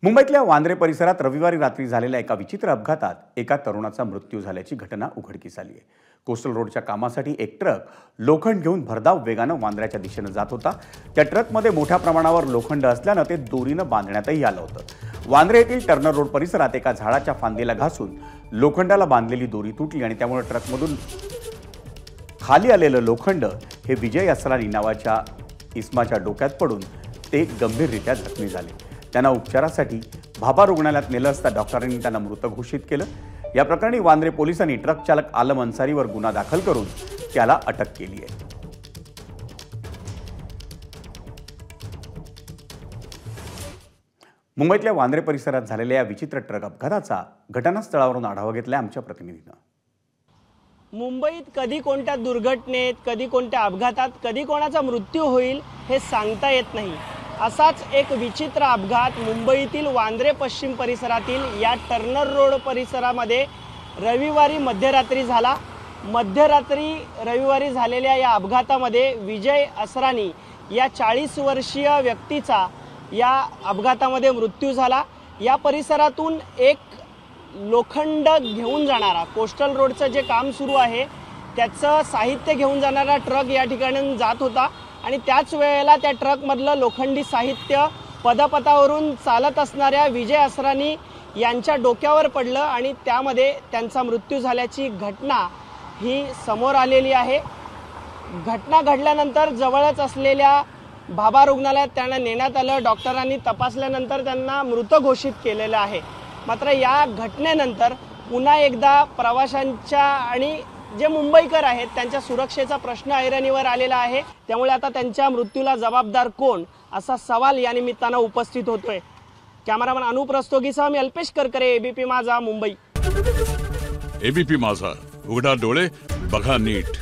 मुंबईतल्या वांद्रे परिसरात रविवारी रात्री झालेल्या एका विचित्र अपघातात एका तरुणाचा मृत्यू झाल्याची घटना उघडकीस आली आहे। कोस्टल रोडच्या कामासाठी एक ट्रक लोखंड घेऊन भरधाव वेगानं वांद्र्याच्या दिशेने जात होता। त्या ट्रकमध्ये मोठ्या प्रमाणावर लोखंड असल्यानं ते दोरीनं बांधण्यातही आलं होतं। वांद्रे येथील टर्नर रोड परिसरात एका झाडाच्या फांदीला घासून लोखंडाला बांधलेली दोरी तुटली आणि त्यामुळे ट्रकमधून खाली आलेलं लोखंड हे विजय असरानी नावाच्या इसमाच्या डोक्यात पडून ते गंभीररित्या जखमी झाले। त्यांना उपचारासाठी भाभा रुग्णालयात नेलं असता डॉक्टरांनी त्यांना मृत घोषित केलं। या प्रकरणी वांद्रे पोलिसांनी ट्रक चालक आलम अन्सारीवर गुन्हा दाखल करून त्याला अटक केली आहे। मुंबईतल्या वांद्रे परिसरात झालेल्या या विचित्र ट्रक अपघाताचा घटनास्थळावरून आढावा घेतलाय आमच्या प्रतिनिधीनं। मुंबईत कधी कोणत्या दुर्घटनेत, कधी कोणत्या अपघातात, कधी कोणाचा मृत्यू होईल हे सांगता येत नाही। असाच एक विचित्र अपघात मुंबईतील वांद्रे पश्चिम परिसरातील या टर्नर रोड परिसरामध्ये रविवारी मध्यरात्री झाला। मध्यरात्री रविवारी झालेल्या या अपघातामध्ये विजय असरानी या 40 वर्षीय व्यक्तीचा या अपघातामध्ये मृत्यू झाला। या परिसरातून एक लोखंड घेऊन जाणारा कोस्टल रोडचं जे काम सुरू आहे त्याचं साहित्य घेऊन जाणारा ट्रक या ठिकाणी जात होता आणि त्याच वेळेला त्या ट्रकमधलं लोखंडी साहित्य पदपथावरून चालत असणाऱ्या विजय असरानी यांच्या डोक्यावर पडलं आणि त्यामध्ये त्यांचा मृत्यू झाल्याची घटना ही समोर आलेली आहे। घटना घडल्यानंतर जवळच असलेल्या भाभा रुग्णालयात त्यांना नेण्यात आलं। डॉक्टरांनी तपासल्यानंतर त्यांना मृत घोषित केलेलं आहे। मात्र या घटनेनंतर पुन्हा एकदा प्रवाशांच्या आणि जे मुंबईकर आहेत त्यांच्या सुरक्षेचा प्रश्न ऐरणीवर आलेला आहे। त्यामुळे आता त्यांच्या मृत्यूला जबाबदार कोण असा सवाल या निमित्तानं उपस्थित होतोय। कॅमेरामन अनुप रस्तोगीसह मी अल्पेश करकरे, एबीपी माझा, मुंबई। एबीपी माझा, उघडा डोळे बघा नीट।